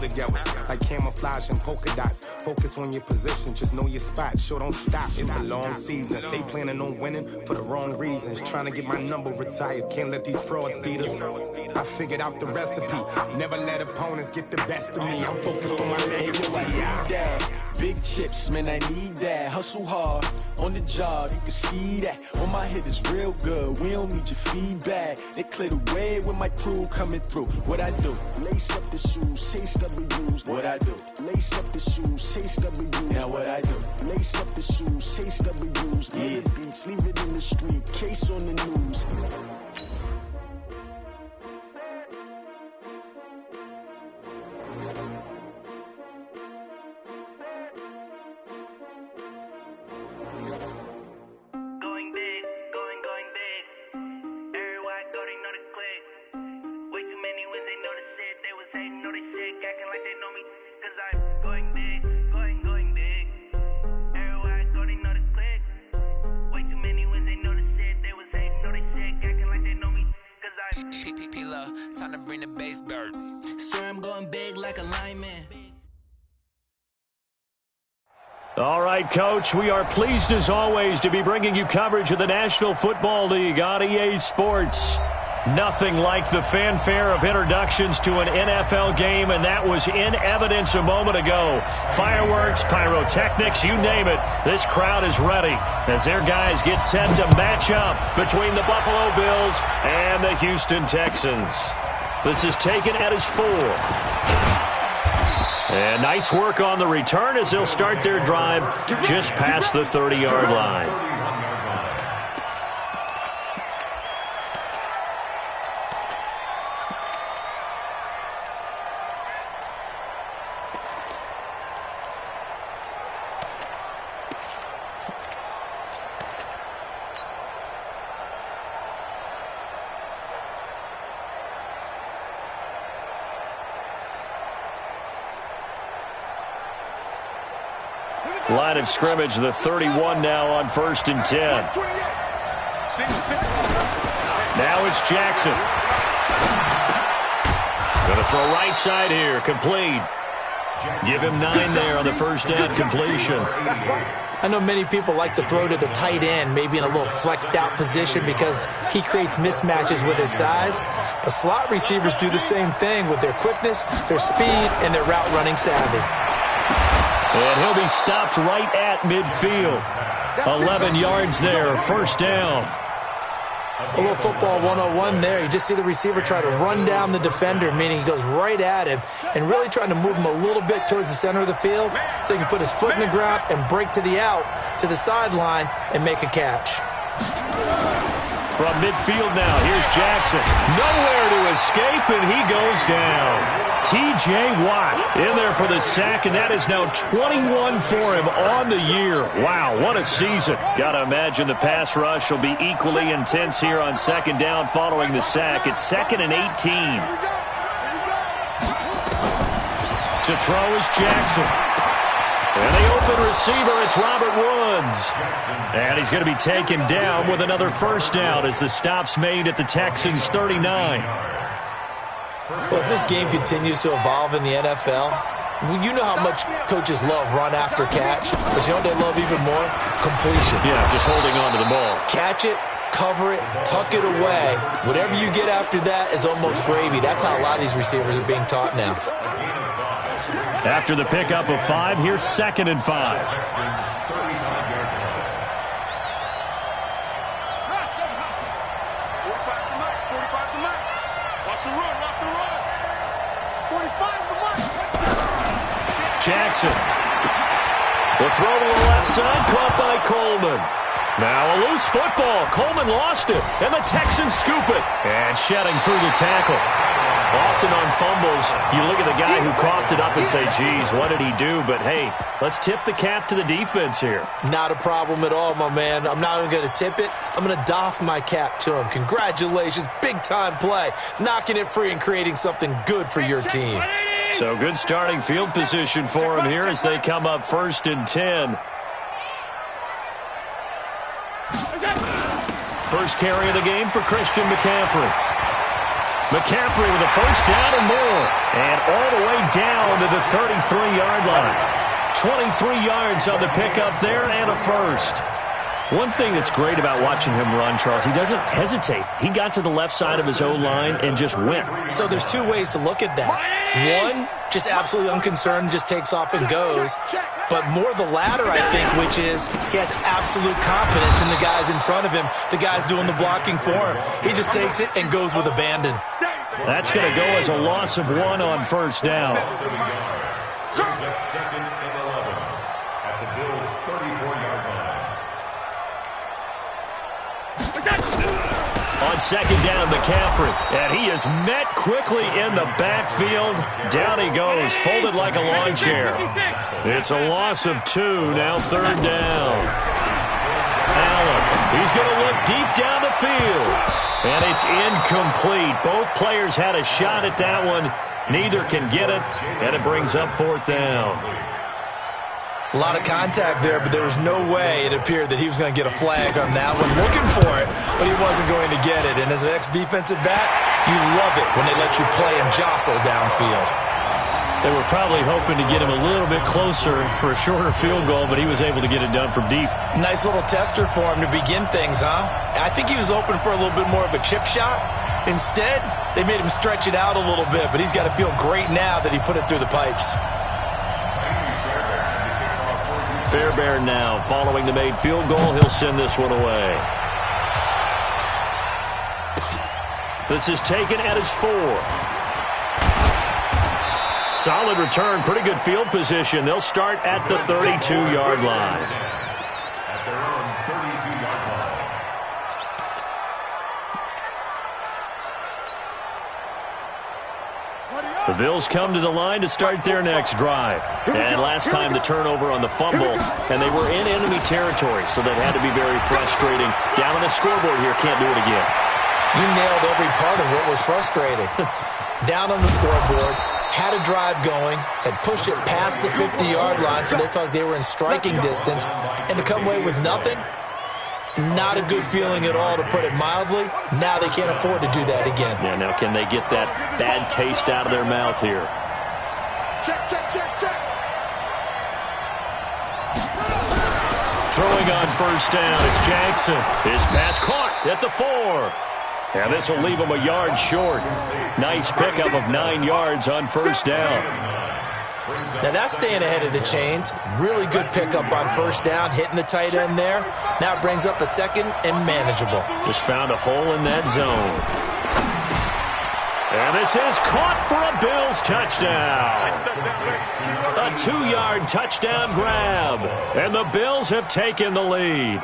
together. Like camouflage and polka dots. Focus on your position, just know your spot. Sure, don't stop, it's a long season. They planning on winning for the wrong reasons. Trying to get my number retired, can't let these frauds beat us. I figured out the recipe, never let opponents get the best of me. I'm focused on my legacy. Big chips, man, I need that. Hustle hard on the job, you can see that. On my head is real good, we don't need your feedback. They clear the way with my crew coming through. What I do? Lace up the shoes, chase W's. What I do? Lace up the shoes, chase W's. Now what I do? Lace up the shoes, chase W's. Yeah. Beats, leave it in the street, case on the news. Time to bring the bass bird. Sir, I'm going big like a lineman. All right, Coach, we are pleased as always to be bringing you coverage of the National Football League on EA Sports. Nothing like the fanfare of introductions to an NFL game, and that was in evidence a moment ago. Fireworks, pyrotechnics, you name it. This crowd is ready as their guys get set to match up between the Buffalo Bills and the Houston Texans. This is taken at his 4. And nice work on the return as they'll start their drive just past the 30-yard line. Line of scrimmage, the 31 now on 1st and 10. Now it's Jackson. Going to throw right side here, complete. Give him 9 there on the first down completion. I know many people like to throw to the tight end, maybe in a little flexed out position because he creates mismatches with his size. But slot receivers do the same thing with their quickness, their speed, and their route running savvy. And he'll be stopped right at midfield. 11 yards there, first down. A little football 101 there. You just see the receiver try to run down the defender, meaning he goes right at him and really trying to move him a little bit towards the center of the field so he can put his foot in the ground and break to the out, to the sideline, and make a catch. From midfield now, here's Jackson. Nowhere to escape, and he goes down. T.J. Watt in there for the sack, and that is now 21 for him on the year. Wow, what a season. Got to imagine the pass rush will be equally intense here on second down following the sack. It's 2nd and 18. To throw is Jackson. And the open receiver, it's Robert Woods. And he's going to be taken down with another first down as the stop's made at the Texans' 39. Well, as this game continues to evolve in the NFL, you know how much coaches love run after catch, but you know what they love even more? Completion. Yeah, just holding on to the ball. Catch it, cover it, tuck it away. Whatever you get after that is almost gravy. That's how a lot of these receivers are being taught now. After the pickup of 5, here's 2nd and 5. Jackson. The throw to the left side, caught by Coleman. Now a loose football. Coleman lost it, and the Texans scoop it. And shedding through the tackle. Often on fumbles, you look at the guy who coughed it up and say, geez, what did he do? But, hey, let's tip the cap to the defense here. Not a problem at all, my man. I'm not even going to tip it. I'm going to doff my cap to him. Congratulations. Big-time play. Knocking it free and creating something good for your team. So good starting field position for him here as they come up 1st and 10. First carry of the game for Christian McCaffrey. McCaffrey with a first down and more. And all the way down to the 33-yard line. 23 yards on the pickup there and a first. One thing that's great about watching him run, Charles, he doesn't hesitate. He got to the left side of his O-line and just went. So there's two ways to look at that. One, just absolutely unconcerned, just takes off and goes. But more the latter, I think, which is he has absolute confidence in the guys in front of him, the guys doing the blocking for him. He just takes it and goes with abandon. That's going to go as a loss of 1 on first down. Second and 11 at the Bills' 34-yard line. On second down, McCaffrey. And he is met quickly in the backfield. Down he goes, folded like a lawn chair. It's a loss of 2, now third down. Allen, he's going to look deep down the field. And it's incomplete. Both players had a shot at that one. Neither can get it, and it brings up fourth down. A lot of contact there, but there was no way it appeared that he was going to get a flag on that one. Looking for it, but he wasn't going to get it. And as an ex-defensive back, you love it when they let you play and jostle downfield. They were probably hoping to get him a little bit closer for a shorter field goal, but he was able to get it done from deep. Nice little tester for him to begin things, huh? I think he was open for a little bit more of a chip shot. Instead, they made him stretch it out a little bit, but he's got to feel great now that he put it through the pipes. Fairbairn now following the made field goal. He'll send this one away. This is taken at his 4. Solid return, pretty good field position. They'll start at the 32-yard line. At their own 32-yard line. The Bills come to the line to start their next drive. And last time the turnover on the fumble, and they were in enemy territory, so that had to be very frustrating. Down on the scoreboard here, can't do it again. You nailed every part of what was frustrating. Down on the scoreboard, had a drive going, had pushed it past the 50-yard line, so they felt like they were in striking distance, and to come away with nothing, not a good feeling at all, to put it mildly. Now they can't afford to do that again. Yeah, now can they get that bad taste out of their mouth here? Check. Throwing on first down, it's Jackson. His pass caught at the 4. And this will leave him a yard short. Nice pickup of 9 yards on first down. Now that's staying ahead of the chains. Really good pickup on first down, hitting the tight end there. Now it brings up a second and manageable. Just found a hole in that zone. And this is caught for a Bills touchdown. A 2-yard touchdown grab. And the Bills have taken the lead.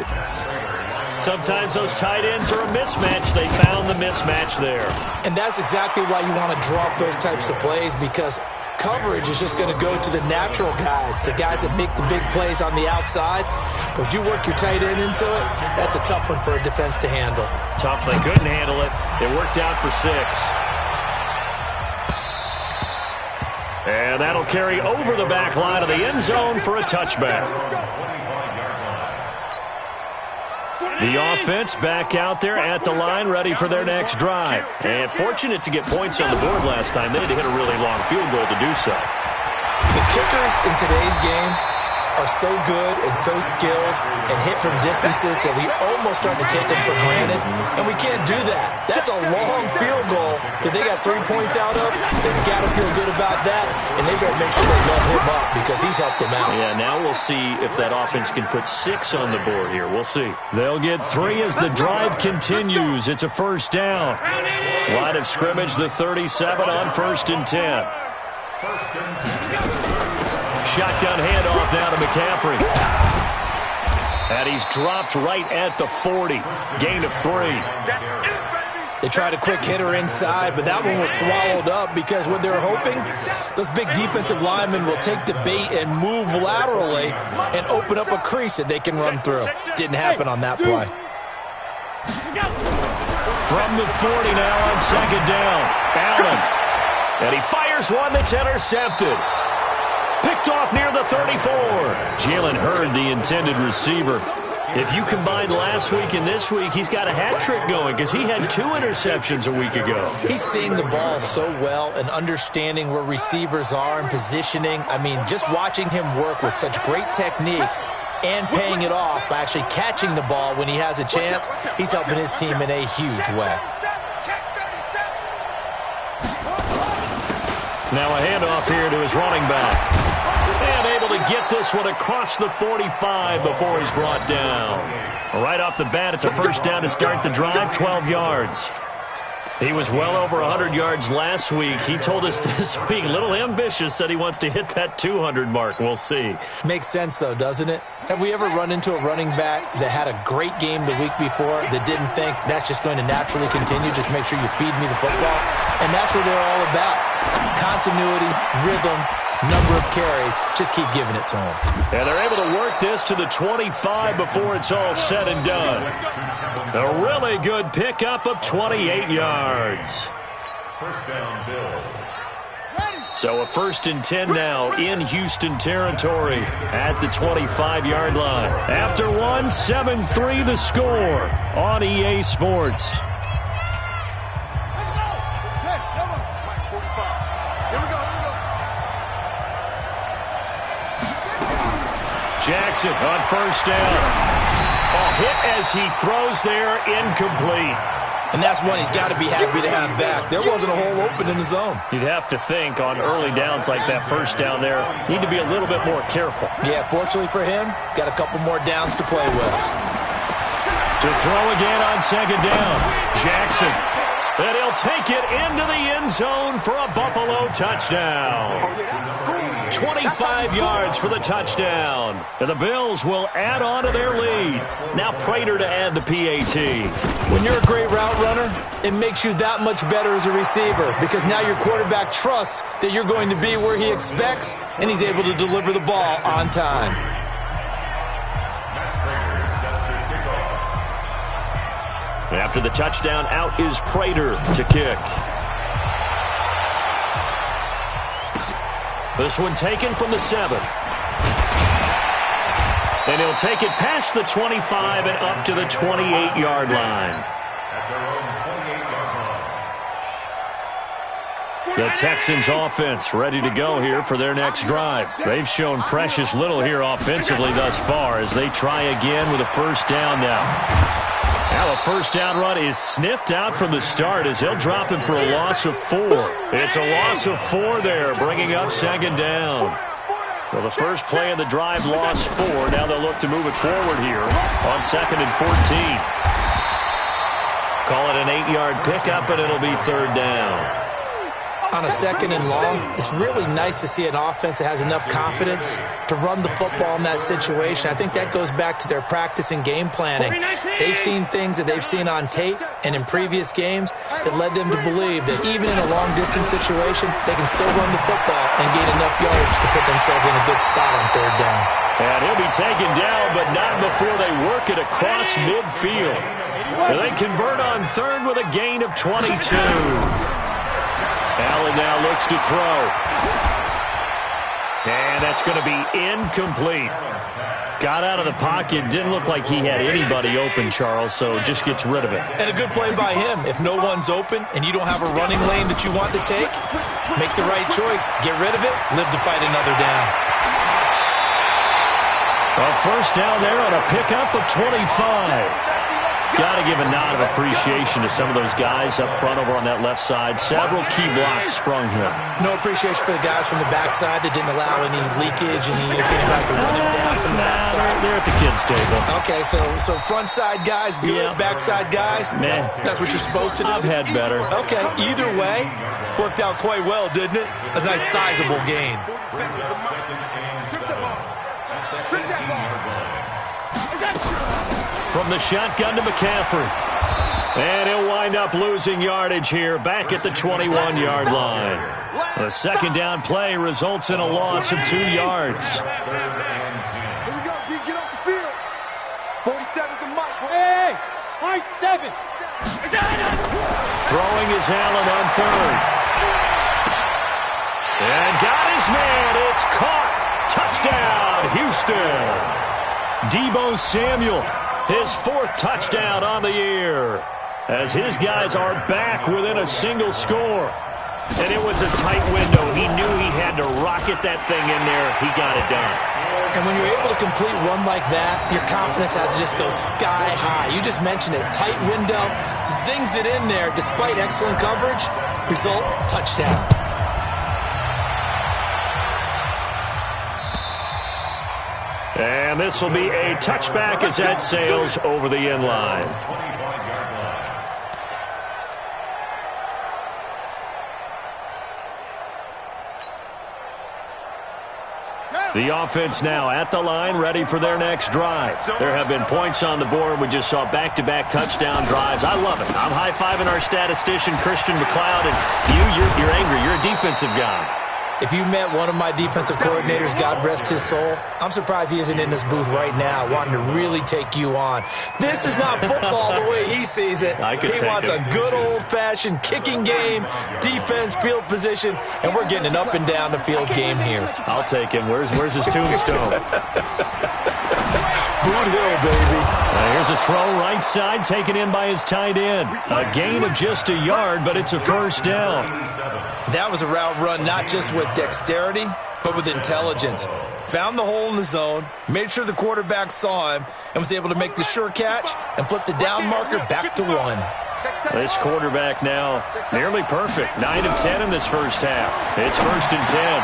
Sometimes those tight ends are a mismatch. They found the mismatch there. And that's exactly why you want to drop those types of plays, because coverage is just going to go to the natural guys, the guys that make the big plays on the outside. But if you work your tight end into it, that's a tough one for a defense to handle. Tough. They couldn't handle it. It worked out for 6. And that'll carry over the back line of the end zone for a touchback. The offense back out there at the line, ready for their next drive. And fortunate to get points on the board last time. They had to hit a really long field goal to do so. The kickers in today's game are so good and so skilled and hit from distances that we almost start to take them for granted, and we can't do that. That's a long field goal that they got 3 points out of. They've got to feel good about that, and they better make sure they love him up because he's helped them out. Yeah, now we'll see if that offense can put 6 on the board here. We'll see. They'll get 3 as the drive continues. It's a first down. Line of scrimmage, the 37 on 1st and 10. Shotgun handoff now to McCaffrey. And he's dropped right at the 40. Gain of 3. They tried a quick hitter inside, but that one was swallowed up because what they're hoping, those big defensive linemen will take the bait and move laterally and open up a crease that they can run through. Didn't happen on that play. From the 40 now on second down. Allen. And he fires one that's intercepted. Picked off near the 34. Jalen Hurd, the intended receiver. If you combine last week and this week, he's got a hat trick going because he had 2 interceptions a week ago. He's seeing the ball so well and understanding where receivers are and positioning. I mean, just watching him work with such great technique and paying it off by actually catching the ball when he has a chance, he's helping his team in a huge way. Now a handoff here to his running back. And able to get this one across the 45 before he's brought down. Right off the bat, it's a first down to start the drive, 12 yards. He was well over 100 yards last week. He told us this week, a little ambitious, said he wants to hit that 200 mark. We'll see. Makes sense, though, doesn't it? Have we ever run into a running back that had a great game the week before that didn't think that's just going to naturally continue? Just make sure you feed me the football. And that's what they're all about. Continuity, rhythm, number of carries. Just keep giving it to them. And they're able to work this to the 25 before it's all said and done. A really good pickup of 28 yards. First down, Bills. So a 1st and 10 now in Houston territory at the 25-yard line. After one, 7-3 the score on EA Sports. Jackson on first down. A hit as he throws there, incomplete. And that's one he's got to be happy to have back. There wasn't a hole open in the zone. You'd have to think on early downs like that first down there, need to be a little bit more careful. Yeah, fortunately for him, got a couple more downs to play with. To throw again on second down, Jackson. And he'll take it into the end zone for a Buffalo touchdown. 25 yards for the touchdown. And the Bills will add on to their lead. Now Prater to add the PAT. When you're a great route runner, it makes you that much better as a receiver because now your quarterback trusts that you're going to be where he expects, and he's able to deliver the ball on time. After the touchdown, out is Prater to kick. This one taken from the 7. And he'll take it past the 25 and up to the 28-yard line. The Texans offense ready to go here for their next drive. They've shown precious little here offensively thus far as they try again with a first down now. Now a first down run is sniffed out from the start as he'll drop him for a loss of 4. It's a loss of 4 there, bringing up second down. Well, the first play of the drive lost 4. Now they'll look to move it forward here on 2nd and 14. Call it an 8-yard pickup, and it'll be 3rd down. On a 2nd and long, it's really nice to see an offense that has enough confidence to run the football in that situation. I think that goes back to their practice and game planning. They've seen things that they've seen on tape and in previous games that led them to believe that even in a long-distance situation, they can still run the football and gain enough yardage to put themselves in a good spot on 3rd down. And he'll be taken down, but not before they work it across midfield. They convert on 3rd with a gain of 22. Allen now looks to throw. And that's going to be incomplete. Got out of the pocket. Didn't look like he had anybody open, Charles, so just gets rid of it. And a good play by him. If no one's open and you don't have a running lane that you want to take, make the right choice. Get rid of it. Live to fight another down. A first down there on a pickup of 25. Got to give a nod of appreciation to some of those guys up front over on that left side. Several key blocks sprung him. No appreciation for the guys from the backside that didn't allow any leakage and he didn't like to run him down from the backside. They're at the kids' table. Okay, so front side guys good, yeah. Backside guys, man, that's what you're supposed to do. I've had better. Okay, either way, worked out quite well, didn't it? A nice sizable gain. From the shotgun to McCaffrey. And he'll wind up losing yardage here back at the 21-yard line. The second down play results in a loss of 2 yards. Here we go, G. Get off the field. 47's the mic. Hey, my 7. Throwing is Allen on 3rd. And got his man. It's caught. Touchdown, Houston. Deebo Samuel his 4th touchdown on the year, as his guys are back within a single score. And it was a tight window. He knew he had to rocket that thing in there. He got it done. And when you're able to complete one like that, your confidence has to just go sky high. You just mentioned it. Tight window, zings it in there despite excellent coverage. Result, touchdown. And this will be a touchback as that sails over the end line. The offense now at the line, ready for their next drive. There have been points on the board. We just saw back-to-back touchdown drives. I love it. I'm high-fiving our statistician, Christian McLeod, and you're angry. You're a defensive guy. If you met one of my defensive coordinators, God rest his soul, I'm surprised he isn't in this booth right now wanting to really take you on. This is not football the way he sees it. He wants a good old-fashioned kicking game, defense, field position, and we're getting an up-and-down-the-field game here. I'll take him. Where's his tombstone? Boot Hill, baby. Here's a throw right side, taken in by his tight end. A gain of just a yard, but it's a first down. That was a route run not just with dexterity, but with intelligence. Found the hole in the zone, made sure the quarterback saw him, and was able to make the sure catch and flip the down marker back to 1. This quarterback now nearly perfect. 9 of 10 in this first half. It's 1st and 10.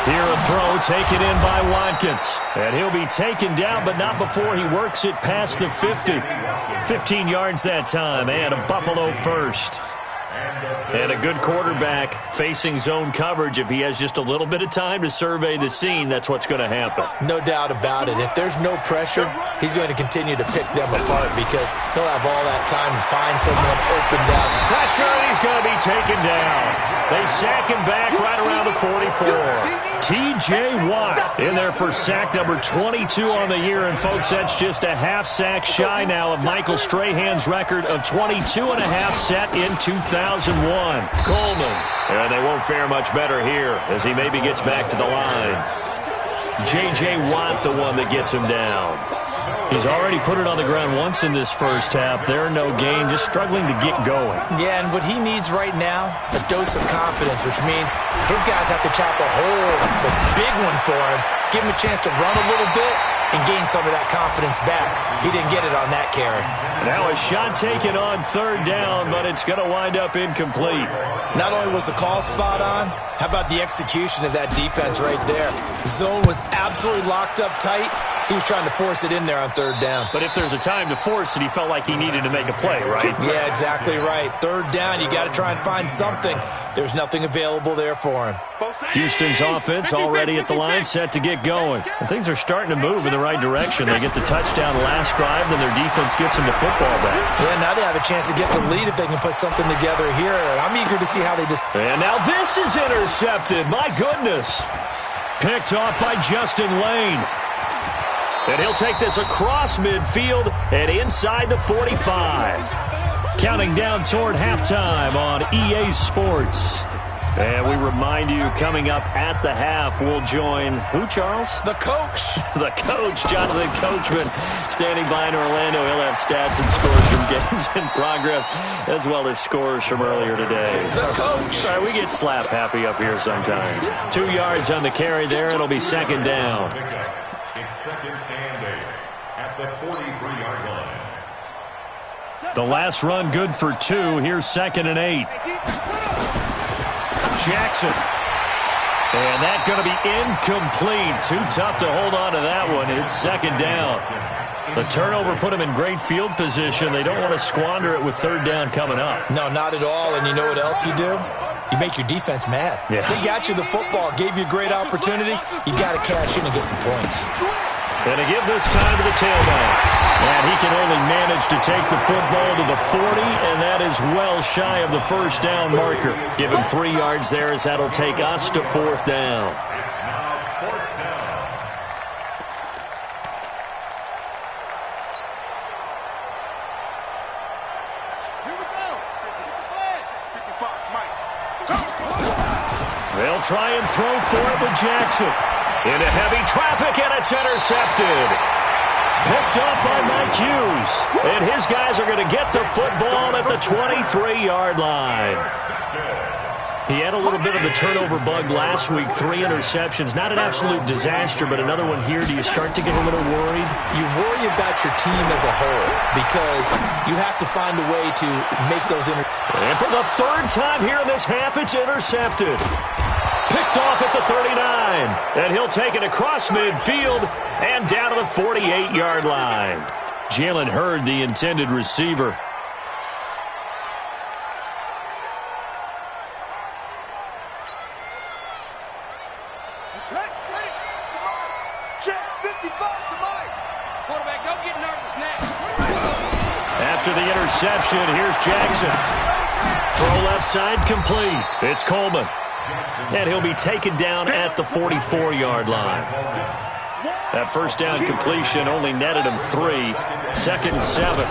Here a throw taken in by Watkins. And he'll be taken down, but not before he works it past the 50. 15 yards that time, and a Buffalo first. And a good quarterback facing zone coverage. If he has just a little bit of time to survey the scene, that's what's going to happen. No doubt about it. If there's no pressure, he's going to continue to pick them apart because he'll have all that time to find someone open down. Pressure, and he's going to be taken down. They sack him back right around the 44. T.J. Watt in there for sack number 22 on the year. And, folks, that's just a half sack shy now of Michael Strahan's record of 22 and a half set in 2001. Coleman. And they won't fare much better here as he maybe gets back to the line. J.J. Watt, the one that gets him down. He's already put it on the ground once in this first half. There, no gain, just struggling to get going. Yeah, and what he needs right now, a dose of confidence, which means his guys have to chop a hole, a big one for him, give him a chance to run a little bit, and gain some of that confidence back. He didn't get it on that carry. Now a shot taken on 3rd down, but it's going to wind up incomplete. Not only was the call spot on, how about the execution of that defense right there? The zone was absolutely locked up tight. He was trying to force it in there on 3rd down. But if there's a time to force it, he felt like he needed to make a play, right? Yeah, exactly right. 3rd down, you got to try and find something. There's nothing available there for him. Houston's offense already at the line, set to get going. And things are starting to move in the right direction. They get the touchdown last drive, then their defense gets them the football back. Yeah, now they have a chance to get the lead if they can put something together here. I'm eager to see how they just... And now this is intercepted. My goodness. Picked off by Justin Lane. And he'll take this across midfield and inside the 45. Counting down toward halftime on EA Sports. And we remind you, coming up at the half, we'll join who, Charles? The coach. The coach, Jonathan Coachman, standing by in Orlando. He'll have stats and scores from games in progress, as well as scores from earlier today. The coach. All right, we get slap happy up here sometimes. 2 yards on the carry there. It'll be 2nd down. It's 2nd and 8 at the 43-yard line. The last run good for 2. Here's 2nd and 8. Jackson. And that's going to be incomplete. Too tough to hold on to that one. It's 2nd down. The turnover put them in great field position. They don't want to squander it with 3rd down coming up. No, not at all. And you know what else you do? You make your defense mad. Yeah. They got you the football, gave you a great opportunity. You got to cash in and get some points. And to give this time to the tailback. And he can only manage to take the football to the 40, and that is well shy of the 1st down marker. Give him 3 yards there as that'll take us to 4th down. It's now 4th down. Here we go. Get the flag. 55, Mike. They'll try and throw for it with Jackson. Into heavy traffic, and it's intercepted. Picked up by Mike Hughes. And his guys are going to get the football at the 23-yard line. He had a little bit of the turnover bug last week, 3 interceptions. Not an absolute disaster, but another one here. Do you start to get a little worried? You worry about your team as a whole because you have to find a way to make those And for the third time here in this half, it's intercepted. Picked off at the 39. And he'll take it across midfield and down to the 48-yard line. Jalen Hurd, the intended receiver. After the interception, here's Jackson. Throw left side complete. It's Coleman. And he'll be taken down at the 44-yard line. That first down completion only netted him 3. 2nd and 7.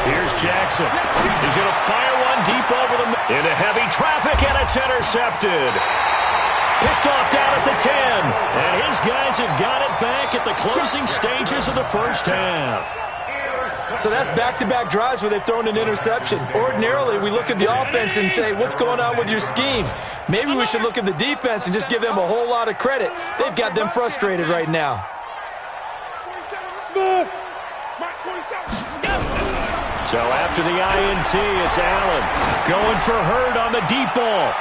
Here's Jackson. He's going to fire one deep over the into heavy traffic, and it's intercepted. Picked off down at the 10. And his guys have got it back at the closing stages of the first half. So that's back-to-back drives where they've thrown an interception. Ordinarily, we look at the offense and say, what's going on with your scheme? Maybe we should look at the defense and just give them a whole lot of credit. They've got them frustrated right now. So after the INT, it's Allen going for Hurd on the deep ball.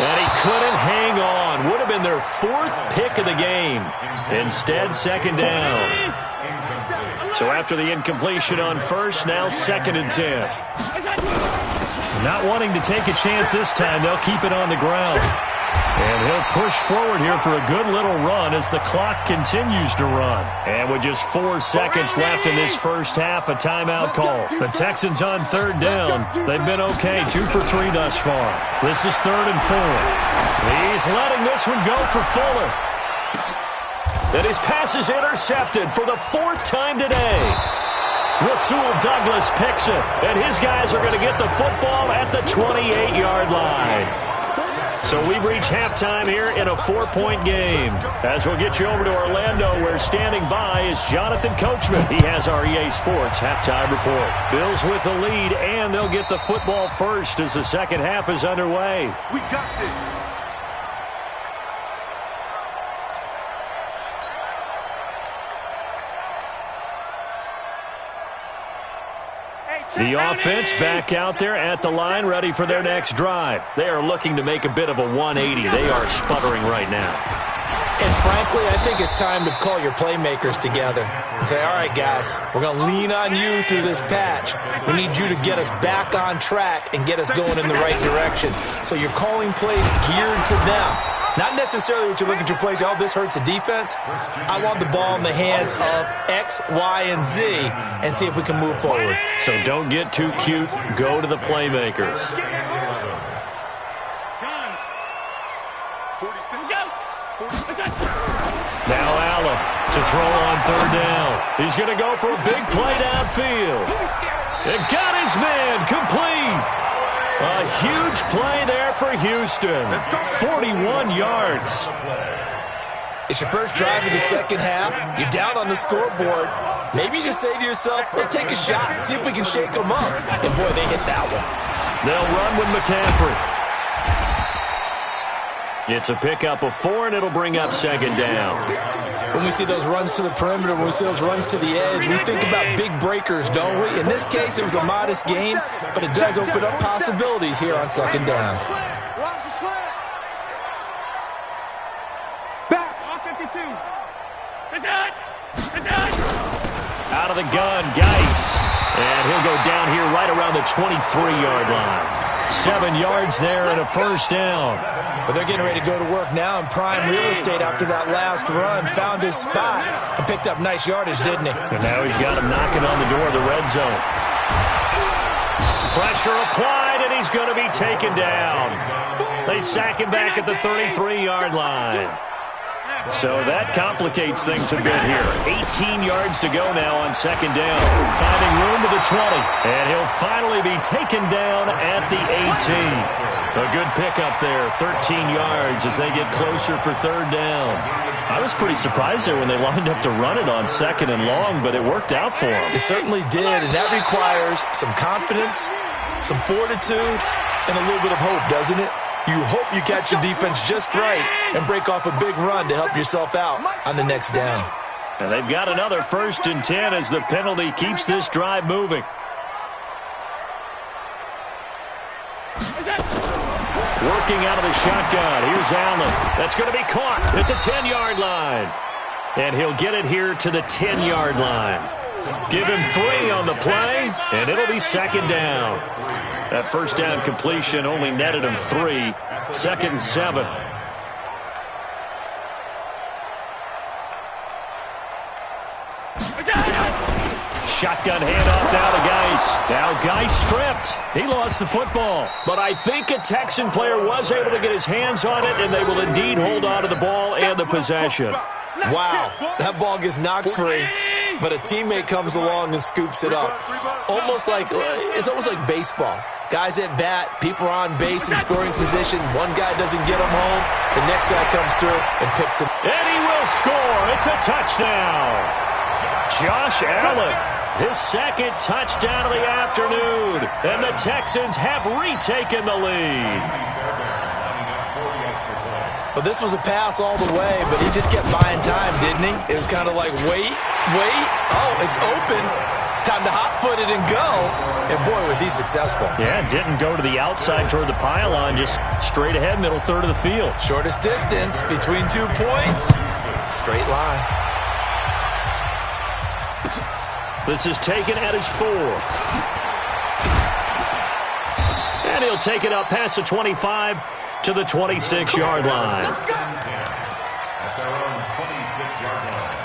And he couldn't hang on. Would have been their 4th pick of the game. Instead, 2nd down. So after the incompletion on first, now 2nd and 10. Not wanting to take a chance this time, they'll keep it on the ground. And he'll push forward here for a good little run as the clock continues to run. And with just 4 seconds left in this first half, a timeout call. The Texans on 3rd down. They've been okay, 2 for 3 thus far. This is 3rd and 4. He's letting this one go for Fuller. And his pass is intercepted for the 4th time today. Rasul Douglas picks it, and his guys are going to get the football at the 28-yard line. So we've reached halftime here in a 4-point game. As we'll get you over to Orlando, where standing by is Jonathan Coachman. He has our EA Sports halftime report. Bills with the lead, and they'll get the football first as the second half is underway. We got this. The offense back out there at the line, ready for their next drive. They are looking to make a bit of a 180. They are sputtering right now. And frankly, I think it's time to call your playmakers together and say, all right, guys, we're going to lean on you through this patch. We need you to get us back on track and get us going in the right direction. So you're calling plays geared to them. Not necessarily what you look at your plays, oh, this hurts the defense. I want the ball in the hands of X, Y, and Z and see if we can move forward. So don't get too cute. Go to the playmakers. Now Allen to throw on 3rd down. He's going to go for a big play downfield. And got his man complete. A huge play there for Houston. 41 yards. It's your first drive of the second half. You're down on the scoreboard. Maybe you just say to yourself, let's take a shot, see if we can shake them up. And boy, they hit that one. They'll run with McCaffrey. It's a pickup of 4, and it'll bring up 2nd down. When we see those runs to the perimeter, when we see those runs to the edge, we think about big breakers, don't we? In this case, it was a modest gain, but it does open up possibilities here on 2nd down. Back on 52. Out of the gun, Geis. And he'll go down here right around the 23-yard line. 7 yards there and a first down. But they're getting ready to go to work now in prime real estate after that last run. Found his spot and picked up nice yardage, didn't he? And now he's got him knocking on the door of the red zone. Pressure applied, and he's going to be taken down. They sack him back at the 33-yard line. So that complicates things a bit here. 18 yards to go now on 2nd down. Finding room to the 20. And he'll finally be taken down at the 18. A good pickup there, 13 yards as they get closer for third down. I was pretty surprised there when they lined up to run it on second and long, but it worked out for them. It certainly did, and that requires some confidence, some fortitude, and a little bit of hope, doesn't it? You hope you catch the defense just right and break off a big run to help yourself out on the next down. And they've got another 1st and 10 as the penalty keeps this drive moving. Working out of the shotgun. Here's Allen. That's going to be caught at the 10-yard line. And he'll get it here to the 10-yard line. Give him 3 on the play, and it'll be 2nd down. That first down completion only netted him 3. 2nd and 7. Shotgun handoff now to Geis. Now Geis stripped. He lost the football. But I think a Texan player was able to get his hands on it, and they will indeed hold on to the ball and the possession. Wow, that ball gets knocked free, but a teammate comes along and scoops it up. It's almost like baseball. Guys at bat, people are on base in scoring position. One guy doesn't get him home. The next guy comes through and picks him. And he will score. It's a touchdown. Josh Allen. His 2nd touchdown of the afternoon, and the Texans have retaken the lead. Well, this was a pass all the way, but he just kept buying time, didn't he? It was kind of like, wait. Oh, it's open. Time to hot-foot it and go. And, boy, was he successful. Yeah, didn't go to the outside toward the pylon, just straight ahead, middle third of the field. Shortest distance between 2 points. Straight line. This is taken at his 4. And he'll take it up past the 25 to the 26-yard line. At their own 26-yard line.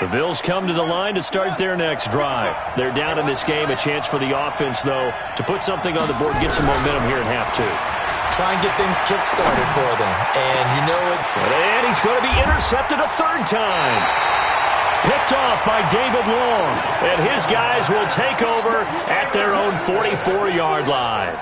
The Bills come to the line to start their next drive. They're down in this game. A chance for the offense, though, to put something on the board, get some momentum here in half 2. Try and get things kick-started for them. And you know it. And he's going to be intercepted a 3rd time. Picked off by David Long. And his guys will take over at their own 44-yard line.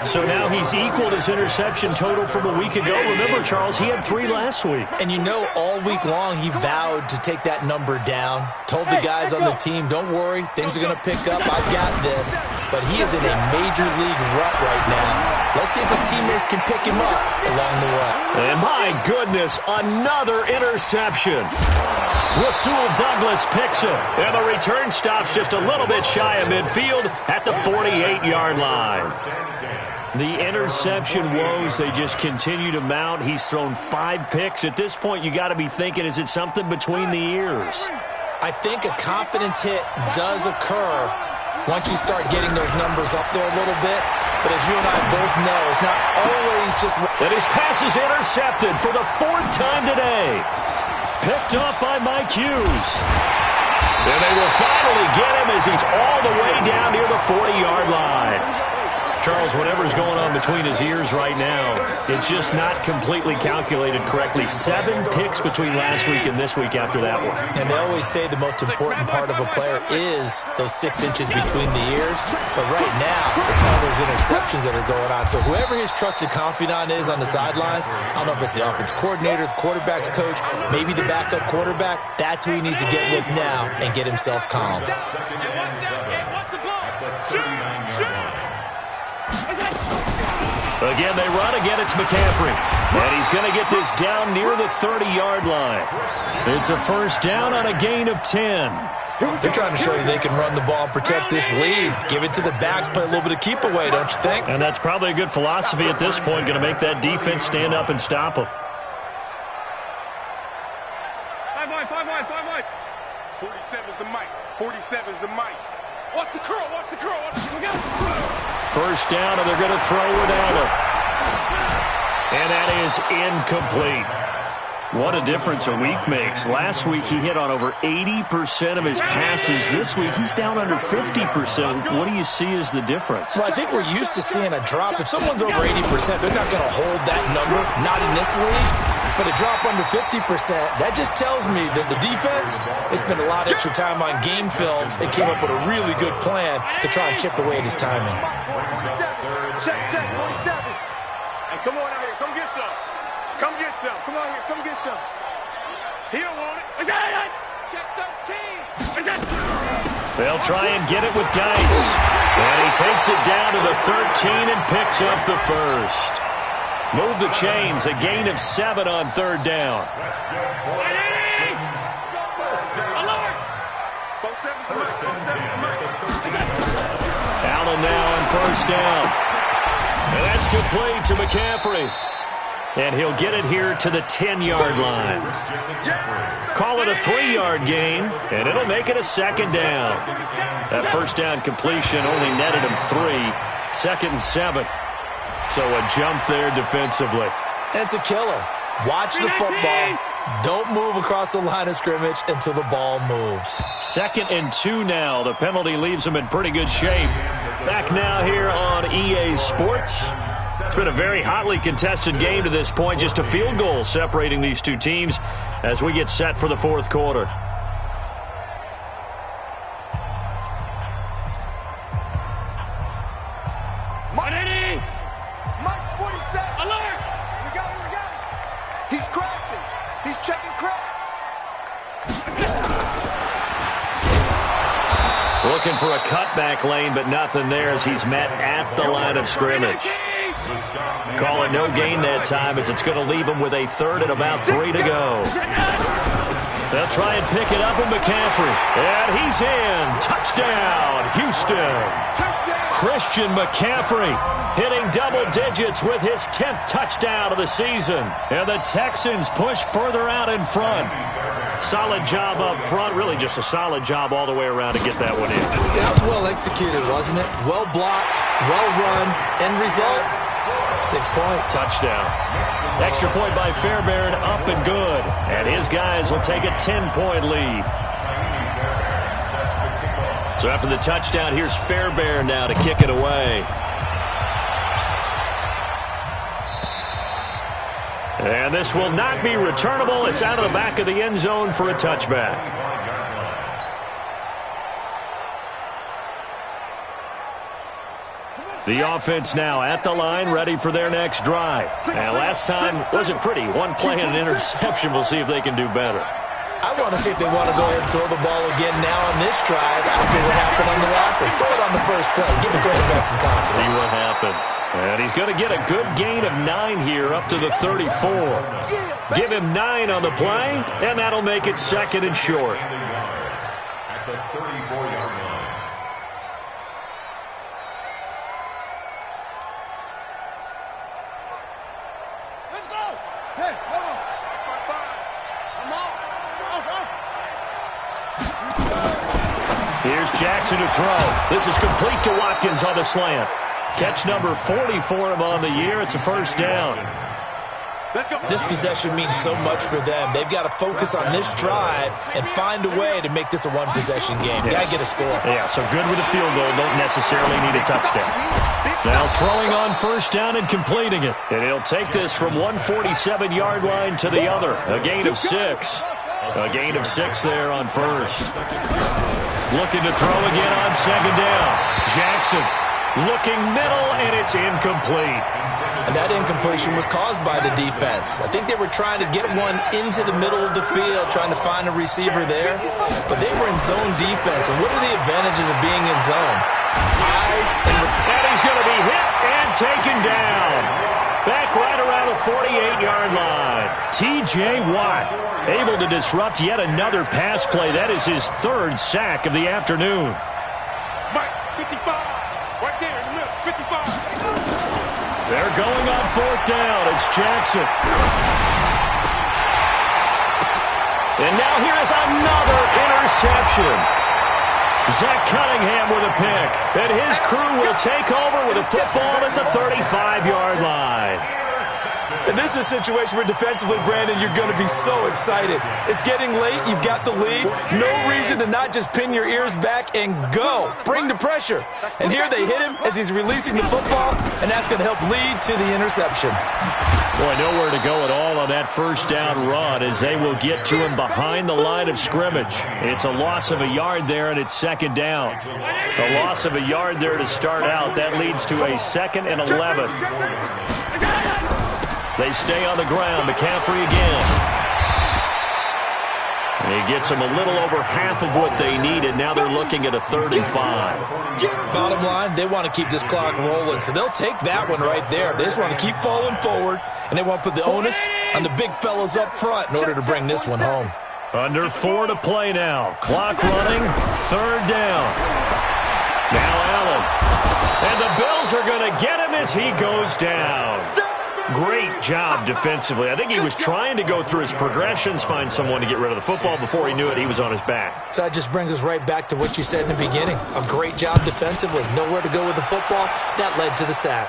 So now he's equaled his interception total from a week ago. Remember, Charles, he had 3 last week. And you know, all week long he vowed to take that number down. Told the guys on the team, don't worry, things are going to pick up. I've got this. But he is in a major league rut right now. Let's see if his teammates can pick him up along the way. And my goodness, another interception. Rasul Douglas picks him. And the return stops just a little bit shy of midfield at the 48-yard line. The interception woes, they just continue to mount. He's thrown 5 picks. At this point, you got to be thinking, is it something between the ears? I think a confidence hit does occur once you start getting those numbers up there a little bit. But as you and I both know, it's not always just... And his pass is intercepted for the 4th time today. Picked off by Mike Hughes. And they will finally get him as he's all the way down near the 40-yard line. Charles, whatever's going on between his ears right now, it's just not completely calculated correctly. 7 picks between last week and this week after that one. And they always say the most important part of a player is those 6 inches between the ears. But right now, it's all those interceptions that are going on. So whoever his trusted confidant is on the sidelines, I don't know if it's the offense coordinator, the quarterback's coach, maybe the backup quarterback, that's who he needs to get with now and get himself calm. Again, they run. Again, it's McCaffrey. And he's going to get this down near the 30-yard line. It's a 1st down on a gain of 10. They're trying to show you they can run the ball and protect this lead. Give it to the backs, play a little bit of keep away, don't you think? And that's probably a good philosophy at this point, going to make that defense stand up and stop them. 5 wide. 47's the mic. 47's the mic. Watch the curl. First down, and they're going to throw without him. And that is incomplete. What a difference a week makes. Last week, he hit on over 80% of his passes. This week, he's down under 50%. What do you see as the difference? Well, I think we're used to seeing a drop. If someone's over 80%, they're not going to hold that number, not in this league. for to drop under 50%, that just tells me that the defense has spent a lot of extra time on game films and came up with a really good plan to try and chip away at his timing. Check, 47. Hey, come on out here. Come get some. Come get some. Come on here. Come get some. He don't want it. Check 13. They'll try and get it with Geis. And he takes it down to the 13 and picks up the first. Move the chains, a gain of 7 on third down. Allen now on first down. And that's complete to McCaffrey. And he'll get it here to the 10-yard line. Call it a 3-yard gain, and it'll make it a second down. That first down completion only netted him 3. Second and 7. So a jump there defensively. And it's a killer. Watch the football. Don't move across the line of scrimmage until the ball moves. 2nd and 2 now. The penalty leaves him in pretty good shape. Back now here on EA Sports. It's been a very hotly contested game to this point. Just a field goal separating these two teams as we get set for the fourth quarter. Mike's 47. Alert! We got him. He's crashing. He's checking crash. Looking for a cutback lane, but nothing there as he's met at the line of scrimmage. Call it no gain that time as it's going to leave him with a 3rd and about 3 to go. They'll try and pick it up with McCaffrey. And he's in. Touchdown, Houston. Christian McCaffrey hitting double digits with his 10th touchdown of the season. And the Texans push further out in front. Solid job up front. Really just a solid job all the way around to get that one in. That was well executed, wasn't it? Well blocked, well run. End result, 6 points. Touchdown. Extra point by Fairbairn, up and good. And his guys will take a 10-point lead. So after the touchdown, here's Fairbairn now to kick it away. And this will not be returnable. It's out of the back of the end zone for a touchback. The offense now at the line, ready for their next drive. And last time wasn't pretty. One play and an interception. We'll see if they can do better. I want to see if they want to go ahead and throw the ball again now on this drive after what happened on the last one. Throw it on the first play. Give the quarterback some confidence. See what happens. And he's going to get a good gain of 9 here up to the 34. Give him 9 on the play, and that'll make it 2nd and short. At the 34-yard line. Let's go. Hey, come on. Come on. Here's Jackson to throw. This is complete to Watkins on the slant. Catch number 40 for him on the year. It's a first down. This possession means so much for them. They've got to focus on this drive and find a way to make this a one-possession game. Yes. Got to get a score. Yeah, so good with a field goal. Don't necessarily need a touchdown. Now throwing on first down and completing it. And he'll take this from 147-yard line to the other. A gain of 6. A gain of 6 there on first. Looking to throw again on second down. Jackson looking middle, and it's incomplete. And that incompletion was caused by the defense. I think they were trying to get one into the middle of the field, trying to find a receiver there. But they were in zone defense. And what are the advantages of being in zone? Eyes and he's going to be hit and taken down. Back right around the 48-yard line. T.J. Watt able to disrupt yet another pass play. That is his 3rd sack of the afternoon. Mike, 55. Right there in the middle, 55. They're going on 4th down. It's Jackson. And now here is another interception. Zach Cunningham with a pick. And his crew will take over with a football at the 35-yard line. And And this is a situation where defensively, Brandon, you're going to be so excited. It's getting late. You've got the lead. No reason to not just pin your ears back and go. Bring the pressure. And here they hit him as he's releasing the football, and that's going to help lead to the interception. Boy, nowhere to go at all on that first down run as they will get to him behind the line of scrimmage. It's a loss of a yard there, and it's second down. A loss of a yard there to start out. That leads to a 2nd and 11. They stay on the ground. McCaffrey again. And he gets them a little over half of what they needed. Now they're looking at a 3rd and 5. Bottom line, they want to keep this clock rolling, so they'll take that one right there. They just want to keep falling forward, and they want to put the onus on the big fellas up front in order to bring this one home. Under 4 to play now. Clock running. 3rd down. Now Allen. And the Bills are going to get him as he goes down. Great job defensively. I think he was trying to go through his progressions, find someone to get rid of the football. Before he knew it, he was on his back. So that just brings us right back to what you said in the beginning. A great job defensively. Nowhere to go with the football. That led to the sack.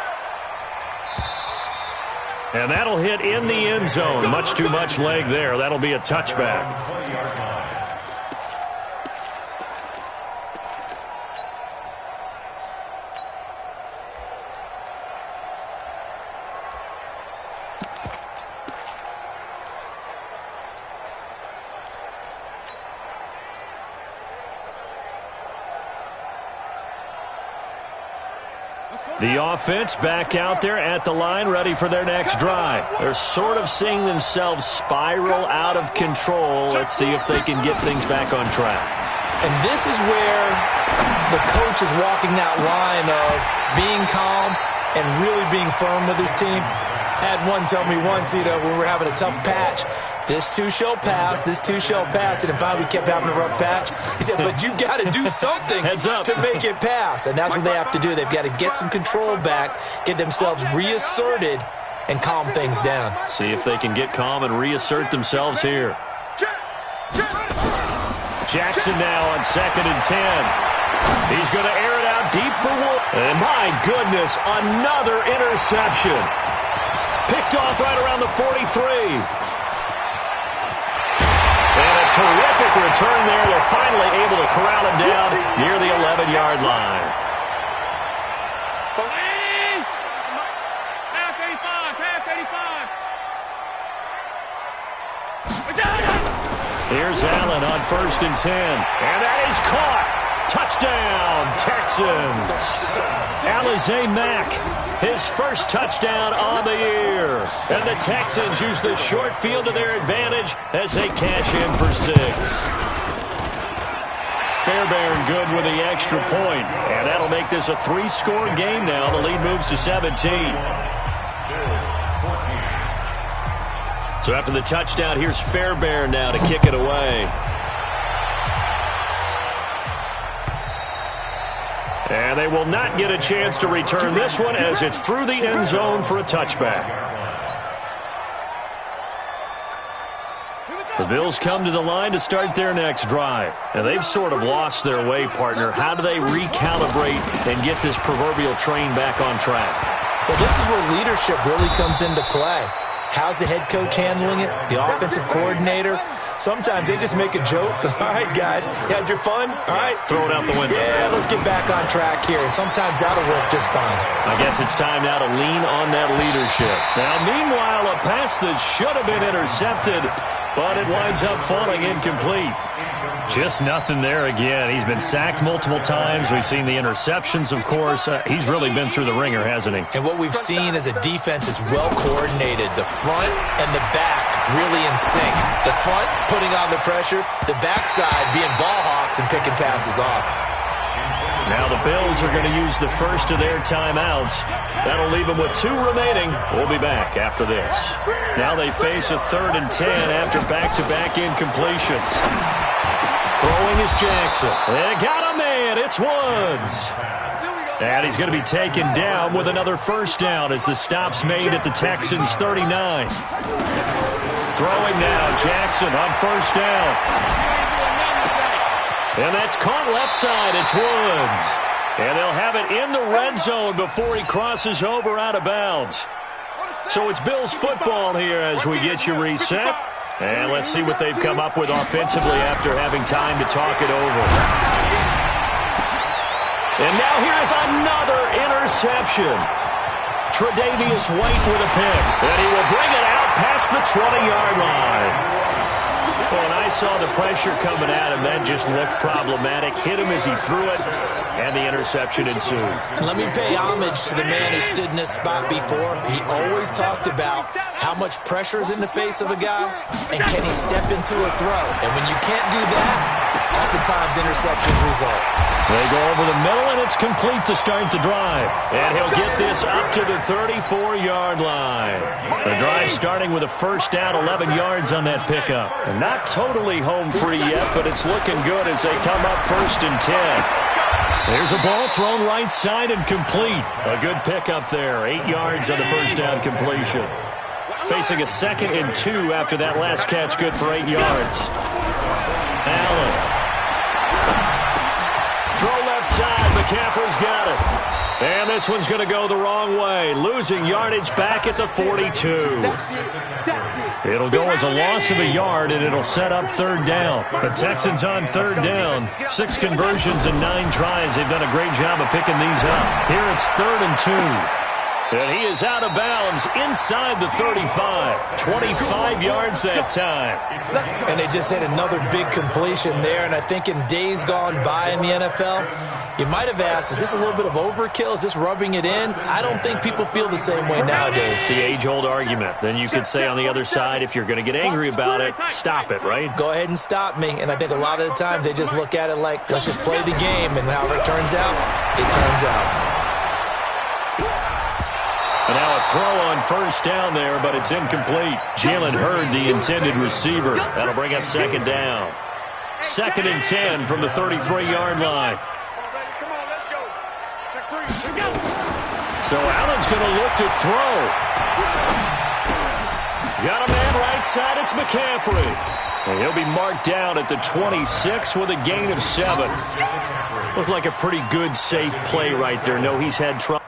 And that'll hit in the end zone. Much too much leg there. That'll be a touchback. The offense back out there at the line, ready for their next drive. They're sort of seeing themselves spiral out of control. Let's see if they can get things back on track. And this is where the coach is walking that line of being calm and really being firm with his team. I had one tell me once, when we were having a tough patch, this too shall pass, this too shall pass, and it finally kept having a rough patch. He said, but you've got to do something to make it pass, and that's what they have to do. They've got to get some control back, get themselves reasserted, and calm things down. See if they can get calm and reassert themselves here. Jackson now on 2nd and 10. He's going to air it out deep for Wolf. And my goodness, another interception. Picked off right around the 43. And a terrific return there. They're finally able to corral him down near the 11-yard line. Here's Allen on 1st and 10. And that is caught. Touchdown, Texans. Alize Mack, his first touchdown on the year. And the Texans use the short field to their advantage as they cash in for 6. Fairbairn good with the extra point. And that'll make this a 3-score game now. The lead moves to 17. So after the touchdown, here's Fairbairn now to kick it away. And they will not get a chance to return this one as it's through the end zone for a touchback. The Bills come to the line to start their next drive. And they've sort of lost their way, partner. How do they recalibrate and get this proverbial train back on track? Well, this is where leadership really comes into play. How's the head coach handling it? The offensive coordinator? Sometimes they just make a joke. All right, guys, you had your fun? All right. Throw it out the window. Yeah, let's get back on track here. And sometimes that'll work just fine. I guess it's time now to lean on that leadership. Now, meanwhile, a pass that should have been intercepted, but it winds up falling incomplete. Just nothing there again. He's been sacked multiple times. We've seen the interceptions, of course. He's really been through the ringer, hasn't he? And what we've seen is a defense is well coordinated. The front and the back really in sync. The front putting on the pressure, the backside being ball hawks and picking passes off. Now the Bills are going to use the first of their timeouts. That'll leave them with 2 remaining. We'll be back after this. Now they face a 3rd and 10 after back-to-back incompletions. Throwing is Jackson. They got a man. It's Woods. And he's going to be taken down with another first down as the stop's made at the Texans' 39. Throwing now, Jackson on first down. And that's caught left side. It's Woods. And they'll have it in the red zone before he crosses over out of bounds. So it's Bills football here as we get you reset. And let's see what they've come up with offensively after having time to talk it over. And now here's another interception. Tre'Davious White with a pick. And he will bring it out past the 20-yard line. Well, when I saw the pressure coming at him, that just looked problematic. Hit him as he threw it, and the interception ensued. Let me pay homage to the man who stood in this spot before. He always talked about how much pressure is in the face of a guy, and can he step into a throw. And when you can't do that, oftentimes interceptions result. They go over the middle, and it's complete to start the drive. And he'll get this up to the 34-yard line. The drive starting with a first down, 11 yards on that pickup. And not totally home free yet, but it's looking good as they come up 1st and 10. There's a ball thrown right side and complete. A good pickup there, 8 yards on the first down completion. Facing a 2nd and 2 after that last catch, good for 8 yards. Allen. Throw left side, McCaffrey's got it. And this one's going to go the wrong way, losing yardage back at the 42. It'll go as a loss of a yard, and it'll set up 3rd down. The Texans on 3rd down. 6 conversions and 9 tries. They've done a great job of picking these up. Here it's 3rd and 2. And he is out of bounds inside the 35. 25 yards that time. And they just hit another big completion there. And I think in days gone by in the NFL, you might have asked, is this a little bit of overkill? Is this rubbing it in? I don't think people feel the same way nowadays. It's the age-old argument. Then you could say on the other side, if you're going to get angry about it, stop it, right? Go ahead and stop me. And I think a lot of the times they just look at it like, let's just play the game. And however it turns out, it turns out. And now a throw on first down there, but it's incomplete. Jalen Hurd, the intended receiver. That'll bring up 2nd down. 2nd and 10 from the 33-yard line. Come on, let's go. Check 3. So Allen's going to look to throw. Got a man right side. It's McCaffrey. And he'll be marked down at the 26 with a gain of 7. Looked like a pretty good, safe play right there. No, he's had trouble.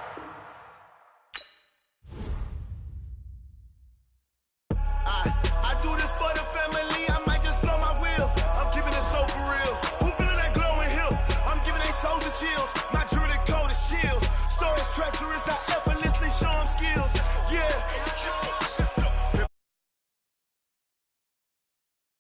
Chills. My jewelry coat is chill. Storage treacherous, I effortlessly show them skills.